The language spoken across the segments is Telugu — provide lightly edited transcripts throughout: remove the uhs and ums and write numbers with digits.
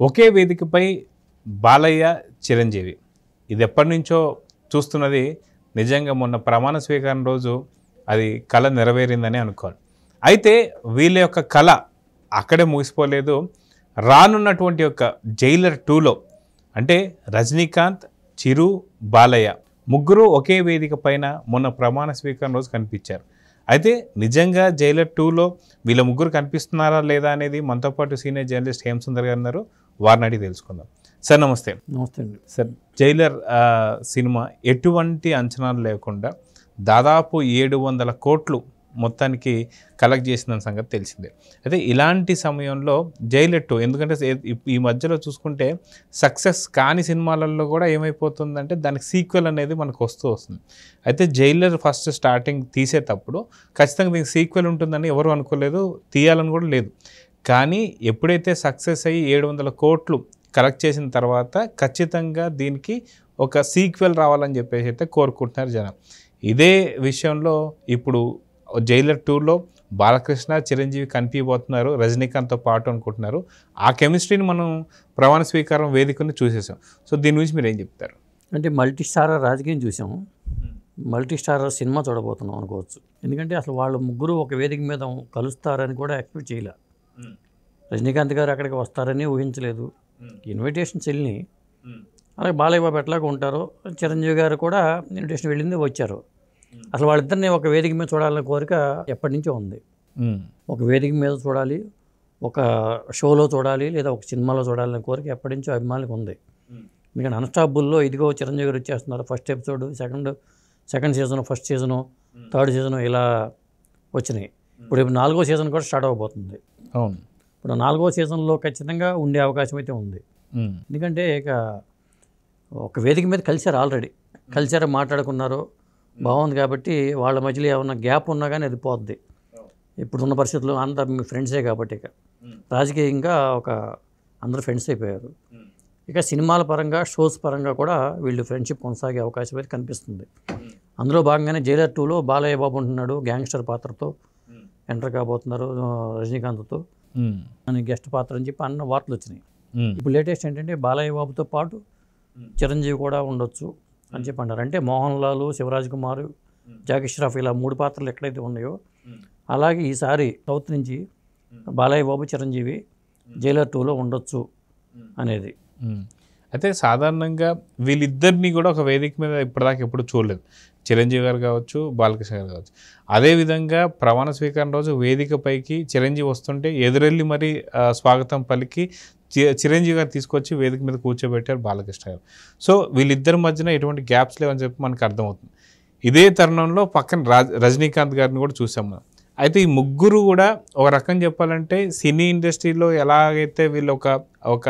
ఒకే వేదికపై బాలయ్య, చిరంజీవి ఇది ఎప్పటినుంచో చూస్తున్నది. నిజంగా మొన్న ప్రమాణ స్వీకారం రోజు అది కళ నెరవేరిందని అనుకోవాలి. అయితే వీళ్ళ యొక్క కళ అక్కడే ముగిసిపోలేదు. రానున్నటువంటి యొక్క జైలర్ 2లో అంటే రజనీకాంత్, చిరు, బాలయ్య ముగ్గురు ఒకే వేదిక పైన మొన్న ప్రమాణ స్వీకారం రోజు కనిపించారు. అయితే నిజంగా జైలర్ 2లో వీళ్ళ ముగ్గురు కనిపిస్తున్నారా లేదా అనేది మనతో పాటు సీనియర్ జర్నలిస్ట్ హేమసుందర్ గారు ఉన్నారు. వారిని అడిగి తెలుసుకుందాం. సార్ నమస్తే. నమస్తే అండి. సార్, జైలర్ సినిమా ఎటువంటి అంచనాలు లేకుండా దాదాపు 700 కోట్లు మొత్తానికి కలెక్ట్ చేసిన సంగతి తెలిసిందే. అయితే ఇలాంటి సమయంలో జైలర్ 2 ఎందుకంటే ఈ మధ్యలో చూసుకుంటే సక్సెస్ కాని సినిమాలలో కూడా ఏమైపోతుందంటే దానికి సీక్వెల్ అనేది మనకు వస్తుంది. అయితే జైలర్ ఫస్ట్ స్టార్టింగ్ తీసేటప్పుడు ఖచ్చితంగా దీనికి సీక్వెల్ ఉంటుందని ఎవరు అనుకోలేదు, తీయాలని కూడా లేదు. కానీ ఎప్పుడైతే సక్సెస్ అయ్యి 700 కోట్లు కలెక్ట్ చేసిన తర్వాత ఖచ్చితంగా దీనికి ఒక సీక్వెల్ రావాలని చెప్పేసి అయితే కోరుకుంటున్నారు జనం. ఇదే విషయంలో ఇప్పుడు జైలర్ 2లో బాలకృష్ణ, చిరంజీవి కనిపించబోతున్నారు, రజనీకాంత్తో పాటు అనుకుంటున్నారు. ఆ కెమిస్ట్రీని మనం ప్రమాణ స్వీకారం వేదికని చూసేసాం. సో దీని గురించి మీరు ఏం చెప్తారు? అంటే మల్టీ స్టారర్ రాజకీయం చూసాము, మల్టీ స్టారర్ సినిమా చూడబోతున్నాం అనుకోవచ్చు. ఎందుకంటే అసలు వాళ్ళు ముగ్గురు ఒక వేదిక మీద కలుస్తారని కూడా ఎక్స్పెక్ట్ చేయలే. రజనీకాంత్ గారు అక్కడికి వస్తారని ఊహించలేదు. ఇన్విటేషన్స్ వెళ్ళి అలాగే బాలయ్య బాబు ఎట్లాగా ఉంటారో, చిరంజీవి గారు కూడా ఇన్విటేషన్ వెళ్ళింది, వచ్చారు. అసలు వాళ్ళిద్దరిని ఒక వేదిక మీద చూడాలనే కోరిక ఎప్పటి నుంచో ఉంది. ఒక వేదిక మీద చూడాలి, ఒక షోలో చూడాలి, లేదా ఒక సినిమాలో చూడాలనే కోరిక ఎప్పటి నుంచో అభిమానులకు ఉంది. ఎందుకంటే అన్స్టాపుల్లో ఇదిగో చిరంజీవి గారు వచ్చేస్తున్నారు, first episode, second season, first season, third season ఇలా వచ్చినాయి. ఇప్పుడు 4వ సీజన్ కూడా స్టార్ట్ అవ్వబోతుంది. అవును, ఇప్పుడు 4వ సీజన్లో ఖచ్చితంగా ఉండే అవకాశం అయితే ఉంది. ఎందుకంటే ఇక ఒక వేదిక మీద కలిసారు, ఆల్రెడీ కలిసారు, మాట్లాడుకున్నారు, బాగుంది. కాబట్టి వాళ్ళ మధ్యలో ఏమన్నా గ్యాప్ ఉన్నా కానీ అది పోద్ది. ఇప్పుడున్న పరిస్థితుల్లో అంతా మీ ఫ్రెండ్సే కాబట్టి ఇక రాజకీయంగా అందరూ ఫ్రెండ్స్ అయిపోయారు. ఇక సినిమాల పరంగా, షోస్ పరంగా కూడా వీళ్ళు ఫ్రెండ్షిప్ కొనసాగే అవకాశం అయితే కనిపిస్తుంది. అందులో భాగంగానే జైలర్ 2లో బాలయ్య బాబు ఉంటున్నాడు, గ్యాంగ్స్టర్ పాత్రతో ఎంటర్ కాబోతున్నారు, రజనీకాంత్తో అని గెస్ట్ పాత్ర అని చెప్పి అన్న వార్తలు వచ్చినాయి. ఇప్పుడు లేటెస్ట్ ఏంటంటే బాలయ్య బాబుతో పాటు చిరంజీవి కూడా ఉండొచ్చు అని చెప్పి అన్నారు. అంటే మోహన్ లాల్, శివరాజ్ కుమార్, జాకీ ష్రాఫ్ ఇలా 3 పాత్రలు ఎక్కడైతే ఉన్నాయో అలాగే ఈసారి సౌత్ నుంచి బాలయ్య బాబు, చిరంజీవి జైలర్ 2లో ఉండొచ్చు అనేది. అయితే సాధారణంగా వీళ్ళిద్దరినీ కూడా ఒక వేదిక మీద ఇప్పటిదాకా ఎప్పుడు చూడలేదు. చిరంజీవి గారు కావచ్చు, బాలకృష్ణ గారు కావచ్చు. అదేవిధంగా ప్రమాణ స్వీకారం రోజు వేదిక పైకి చిరంజీవి వస్తుంటే ఎదురెళ్ళి మరి స్వాగతం పలికి చిరంజీవి గారు తీసుకొచ్చి వేదిక మీద కూర్చోబెట్టారు బాలకృష్ణ గారు. సో వీళ్ళిద్దరి మధ్యన ఎటువంటి గ్యాప్స్ లేవని చెప్పి మనకు అర్థమవుతుంది. ఇదే తరుణంలో పక్కన రజనీకాంత్ గారిని కూడా చూసాం మనం. అయితే ఈ ముగ్గురు కూడా ఒక రకం చెప్పాలంటే సినీ ఇండస్ట్రీలో ఎలాగైతే వీళ్ళు ఒక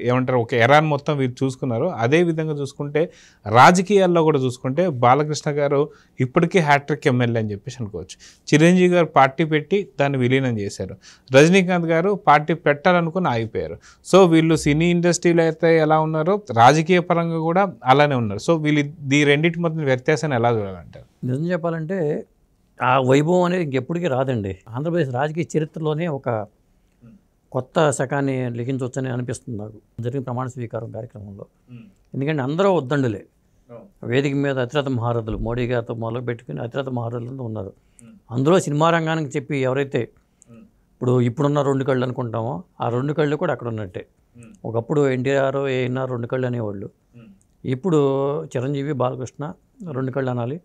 ఏమంటారు ఒక ఎరాన్ మొత్తం వీళ్ళు చూసుకున్నారో అదే విధంగా చూసుకుంటే రాజకీయాల్లో కూడా చూసుకుంటే బాలకృష్ణ గారు ఇప్పటికీ హ్యాట్రిక్ ఎమ్మెల్యే అని చెప్పేసి అనుకోవచ్చు. చిరంజీవి గారు పార్టీ పెట్టి దాన్ని విలీనం చేశారు. రజనీకాంత్ గారు పార్టీ పెట్టాలనుకుని ఆగిపోయారు. సో వీళ్ళు సినీ ఇండస్ట్రీలో అయితే ఎలా ఉన్నారో రాజకీయ పరంగా కూడా అలానే ఉన్నారు. సో వీళ్ళు ఈ రెండింటి మధ్య వ్యత్యాసాన్ని ఎలా చూడాలంటారు? నిజం చెప్పాలంటే ఆ వైభవం అనేది ఇంకెప్పటికీ రాదండి. ఆంధ్రప్రదేశ్ రాజకీయ చరిత్రలోనే ఒక కొత్త శకాన్ని లిఖించవచ్చని అనిపిస్తుంది నాకు జరిగిన ప్రమాణ స్వీకారం కార్యక్రమంలో. ఎందుకంటే అందరూ ఉద్దండులే, వేదిక మీద అతిరథ మహారథులు, మోడీ గారితో మొదలు పెట్టుకుని అతిరథ మహారథులు ఉన్నారు. అందులో సినిమా రంగానికి చెప్పి ఎవరైతే ఇప్పుడున్న 2 కళ్ళు అనుకుంటామో ఆ 2 కళ్ళు కూడా అక్కడ ఉన్నట్టే. ఒకప్పుడు ఎన్టీఆర్, ఏఎన్ఆర్ 2 కళ్ళు అనేవాళ్ళు. ఇప్పుడు చిరంజీవి, బాలకృష్ణ 2 కళ్ళు అనాలి.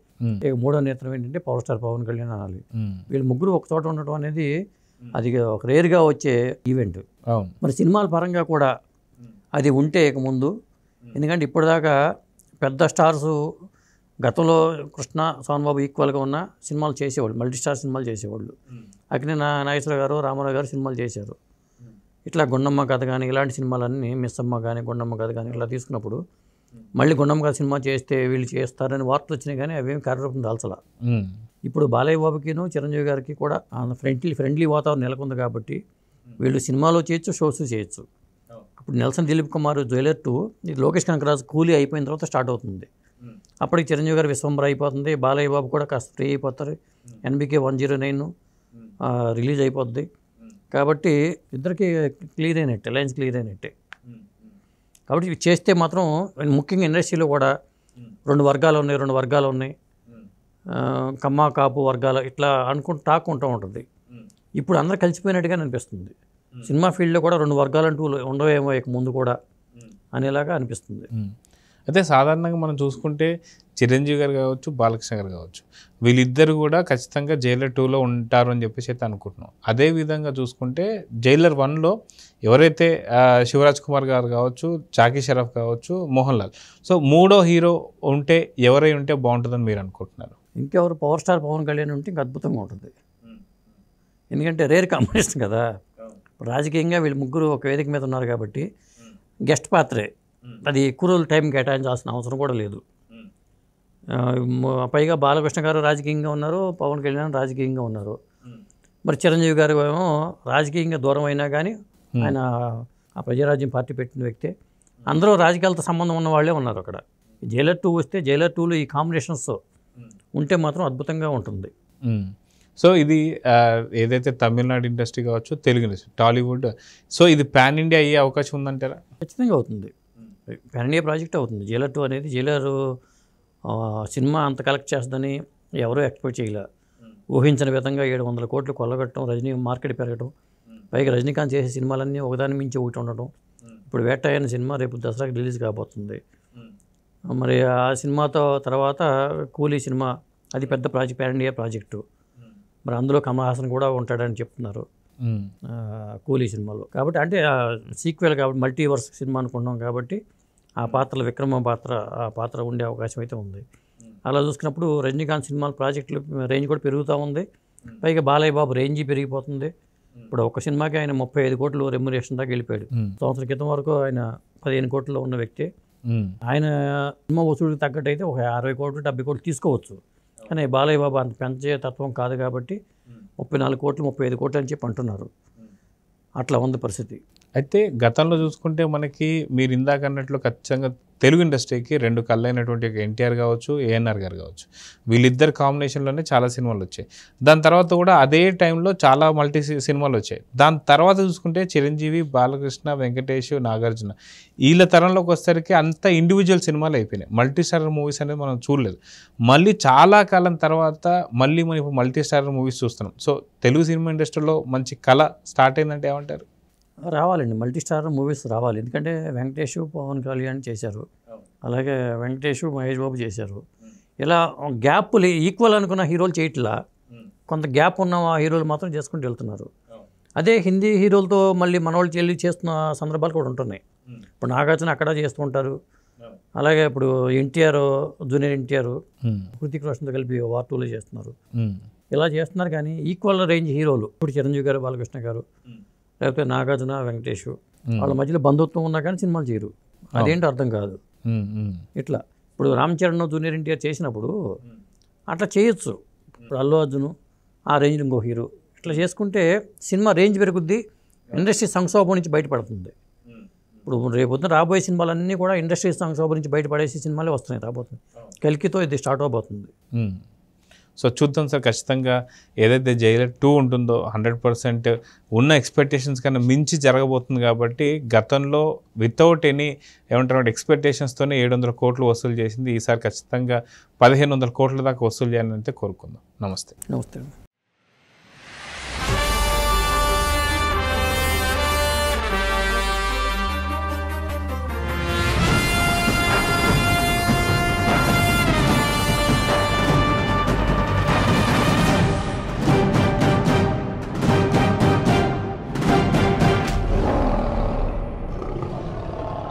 మూడో నేత్రం ఏంటంటే పవర్ స్టార్ పవన్ కళ్యాణ్ అనాలి. వీళ్ళు ముగ్గురు ఒక చోట ఉండటం అనేది అది ఒక రేర్గా వచ్చే ఈవెంట్. మరి సినిమాల పరంగా కూడా అది ఉంటే ఇక ముందు, ఎందుకంటే ఇప్పటిదాకా పెద్ద స్టార్స్ గతంలో కృష్ణ, సోమబాబు ఈక్వల్గా ఉన్న సినిమాలు చేసేవాళ్ళు, మల్టీ స్టార్ సినిమాలు చేసేవాళ్ళు. అక్కినేని నాగేశ్వరరావు గారు, రామారావు గారు సినిమాలు చేశారు. ఇట్లా గుండమ్మ కథ కానీ ఇలాంటి సినిమాలన్నీ, మిస్సమ్మ కానీ గుండమ్మ కథ కానీ ఇలా తీసుకున్నప్పుడు మళ్ళీ గుండమ్మ కథ సినిమా చేస్తే వీళ్ళు చేస్తారని వార్తలు వచ్చినాయి, కానీ అవేమి కార్యరూపం దాల్చలా. ఇప్పుడు బాలయ్య బాబుకిను చిరంజీవి గారికి కూడా ఫ్రెండ్లీ వాతావరణం నెలకొంది కాబట్టి వీళ్ళు సినిమాలో చేయొచ్చు, షోస్ చేయొచ్చు. ఇప్పుడు నెల్సన్ దిలీప్ కుమార్ జైలర్ 2 ఇది లోకేష్ కనకరాజు కూలీ అయిపోయిన తర్వాత స్టార్ట్ అవుతుంది. అప్పటికి చిరంజీవి గారు విశ్వంబర అయిపోతుంది, బాలయ్య బాబు కూడా కాస్త ఫ్రీ అయిపోతారు. NBK 109 రిలీజ్ అయిపోద్ది. కాబట్టి ఇద్దరికి క్లియర్ అయినట్టే, లైన్స్ క్లియర్ అయినట్టే. కాబట్టి ఇవి చేస్తే మాత్రం ముఖ్యంగా ఇండస్ట్రీలో కూడా 2 వర్గాలు ఉన్నాయి కమ్మ కాపు వర్గాలు ఇట్లా టాక్ ఉంటూ ఉంటుంది. ఇప్పుడు అందరూ కలిసిపోయినట్టుగా అనిపిస్తుంది. సినిమా ఫీల్డ్లో కూడా 2 వర్గాలంటూ ఉండవేమో ఇక ముందు కూడా అనేలాగా అనిపిస్తుంది. అయితే సాధారణంగా మనం చూసుకుంటే చిరంజీవి గారు కావచ్చు, బాలకృష్ణ గారు కావచ్చు, వీళ్ళిద్దరు కూడా ఖచ్చితంగా జైలర్ 2లో ఉంటారు అని చెప్పేసి అయితే అనుకుంటున్నాం. అదే విధంగా చూసుకుంటే జైలర్ 1లో ఎవరైతే శివరాజ్ కుమార్ గారు కావచ్చు, జాకీ షరఫ్ కావచ్చు, మోహన్ లాల్, సో 3వ హీరో ఉంటే ఎవరై ఉంటే బాగుంటుందని మీరు అనుకుంటున్నారు? ఇంకెవరు పవర్ స్టార్ పవన్ కళ్యాణ్ ఉంటే ఇంకా అద్భుతంగా ఉంటుంది. ఎందుకంటే రేర్ కాంబినేషన్ కదా. రాజకీయంగా వీళ్ళు ముగ్గురు ఒక వేదిక మీద ఉన్నారు కాబట్టి గెస్ట్ పాత్రే, అది ఎక్కువ రోజులు టైం కేటాయించాల్సిన అవసరం కూడా లేదు. పైగా బాలకృష్ణ గారు రాజకీయంగా ఉన్నారు, పవన్ కళ్యాణ్ రాజకీయంగా ఉన్నారు. మరి చిరంజీవి గారు ఏమో రాజకీయంగా దూరం అయినా కానీ ఆయన ఆ ప్రజారాజ్యం పార్టీ పెట్టిన వ్యక్తే. అందరూ రాజకీయాలతో సంబంధం ఉన్న వాళ్ళే ఉన్నారు అక్కడ. జైలర్ 2 వస్తే జైలర్ 2లో ఈ కాంబినేషన్స్ ఉంటే మాత్రం అద్భుతంగా ఉంటుంది. సో ఇది ఏదైతే తమిళనాడు ఇండస్ట్రీ కావచ్చు, తెలుగు ఇండస్ట్రీ, టాలీవుడ్, సో ఇది పాన్ ఇండియా అయ్యే అవకాశం ఉందంటారా? ఖచ్చితంగా అవుతుంది. పాన్ ఇండియా ప్రాజెక్ట్ అవుతుంది. జైలర్ 2 అనేది జైలర్ సినిమా అంత కలెక్ట్ చేస్తుందని ఎవరూ ఎక్స్పెక్ట్ చేయలే. ఊహించిన విధంగా 700 కోట్లు కొల్లగట్టడం, రజనీ మార్కెట్ పెరగడం, పైగా రజనీకాంత్ చేసే సినిమాలన్నీ ఒకదాని మించి ఒకటి ఉండటం. ఇప్పుడు వేట అయిన సినిమా రేపు దసరాకి రిలీజ్ కాబోతుంది. మరి ఆ సినిమాతో తర్వాత కూలీ సినిమా, అది పెద్ద ప్రాజెక్ట్, పాన్ ఇండియా ప్రాజెక్టు. మరి అందులో కమల్ హాసన్ కూడా ఉంటాడని చెప్తున్నారు కూలీ సినిమాలో. కాబట్టి అంటే సీక్వెల్ కాబట్టి మల్టీవర్స్ సినిమా అనుకున్నాం కాబట్టి ఆ పాత్రలో విక్రమ పాత్ర ఉండే అవకాశం అయితే ఉంది. అలా చూసుకున్నప్పుడు రజనీకాంత్ సినిమాల ప్రాజెక్టులు రేంజ్ కూడా పెరుగుతూ ఉంది. పైగా బాలయ్య బాబు రేంజ్ పెరిగిపోతుంది. ఇప్పుడు ఒక సినిమాకి ఆయన 35 కోట్లు రెమ్యునరేషన్ దాకా వెళ్ళిపోయాడు. సంవత్సరం క్రితం వరకు ఆయన 15 కోట్లలో ఉన్న వ్యక్తి. ఆయన సినిమా వసూలుకి తగ్గట్టు అయితే ఒక 60 కోట్లు 70 కోట్లు తీసుకోవచ్చు. కానీ బాలయ్య బాబు అంత పెంచే తత్వం కాదు కాబట్టి 34 కోట్లు 35 కోట్లు అని చెప్పి అంటున్నారు. అట్లా ఉంది పరిస్థితి. అయితే గతంలో చూసుకుంటే మనకి మీరు ఇందాక అన్నట్లు ఖచ్చితంగా తెలుగు ఇండస్ట్రీకి 2 కళ్ళైనటువంటి ఎన్టీఆర్ కావచ్చు, ఏఎన్ఆర్ గారు కావచ్చు, వీళ్ళిద్దరు కాంబినేషన్లోనే చాలా సినిమాలు వచ్చాయి. దాని తర్వాత కూడా అదే టైంలో చాలా మల్టీ సినిమాలు వచ్చాయి. దాని తర్వాత చూసుకుంటే చిరంజీవి, బాలకృష్ణ, వెంకటేష్, నాగార్జున, వీళ్ళ తరంలోకి వచ్చేసరికి అంత ఇండివిజువల్ సినిమాలు అయిపోయినాయి. మల్టీ స్టారర్ మూవీస్ అనేది మనం చూడలేదు. మళ్ళీ చాలా కాలం తర్వాత మళ్ళీ మనం ఇప్పుడు మల్టీ స్టారర్ మూవీస్ చూస్తున్నాం. సో తెలుగు సినిమా ఇండస్ట్రీలో మంచి కళ స్టార్ట్ అయిందంటే ఏమంటారు? రావాలండి, మల్టీ స్టార్ మూవీస్ రావాలి. ఎందుకంటే వెంకటేష్, పవన్ కళ్యాణ్ చేశారు, అలాగే వెంకటేష్, మహేష్ బాబు చేశారు. ఇలా గ్యాప్లు ఈక్వల్ అనుకున్న హీరోలు చేయట్లా, కొంత గ్యాప్ ఉన్న హీరోలు మాత్రం చేసుకుంటూ వెళ్తున్నారు. అదే హిందీ హీరోలతో మళ్ళీ మనవాళ్ళు చెల్లి చేస్తున్న సందర్భాలు కూడా ఉంటున్నాయి. ఇప్పుడు నాగార్జున అక్కడ చేస్తూ ఉంటారు. అలాగే ఇప్పుడు ఎన్టీఆర్, జూనియర్ ఎన్టీఆర్ హృతిక్ రోషన్తో కలిపి వార్ 2లో చేస్తున్నారు. ఇలా చేస్తున్నారు. కానీ ఈక్వల్ రేంజ్ హీరోలు ఇప్పుడు చిరంజీవి గారు, బాలకృష్ణ గారు, లేకపోతే నాగార్జున, వెంకటేష్, వాళ్ళ మధ్యలో బంధుత్వం ఉన్నా కానీ సినిమాలు చేయరు. అదేంటో అర్థం కాదు. ఇట్లా ఇప్పుడు రామ్ చరణ్, జూనియర్ ఎన్టీఆర్ చేసినప్పుడు అట్లా చేయొచ్చు. ఇప్పుడు అల్లు అర్జున్ ఆ రేంజ్ ఇంకో హీరో ఇట్లా చేసుకుంటే సినిమా రేంజ్ పెరుగుద్ది, ఇండస్ట్రీ సంక్షోభం నుంచి బయటపడుతుంది. ఇప్పుడు రేపొద్దున రాబోయే సినిమాలన్నీ కూడా ఇండస్ట్రీ సంక్షోభం నుంచి బయటపడేసి సినిమాలే వస్తున్నాయి రాబోతుంది. కల్కితో ఇది స్టార్ట్ అవబోతుంది. సో చూద్దాం సార్. ఖచ్చితంగా ఏదైతే జైలర్ 2 ఉంటుందో 100% ఉన్న ఎక్స్పెక్టేషన్స్ కన్నా మించి జరగబోతుంది. కాబట్టి గతంలో వితౌట్ ఎనీ ఏమంటారు ఎక్స్పెక్టేషన్స్తోనే 700 కోట్లు వసూలు చేసింది. ఈసారి ఖచ్చితంగా 1500 కోట్ల దాకా వసూలు చేయాలని అయితే కోరుకుందాం. నమస్తే. నమస్తే.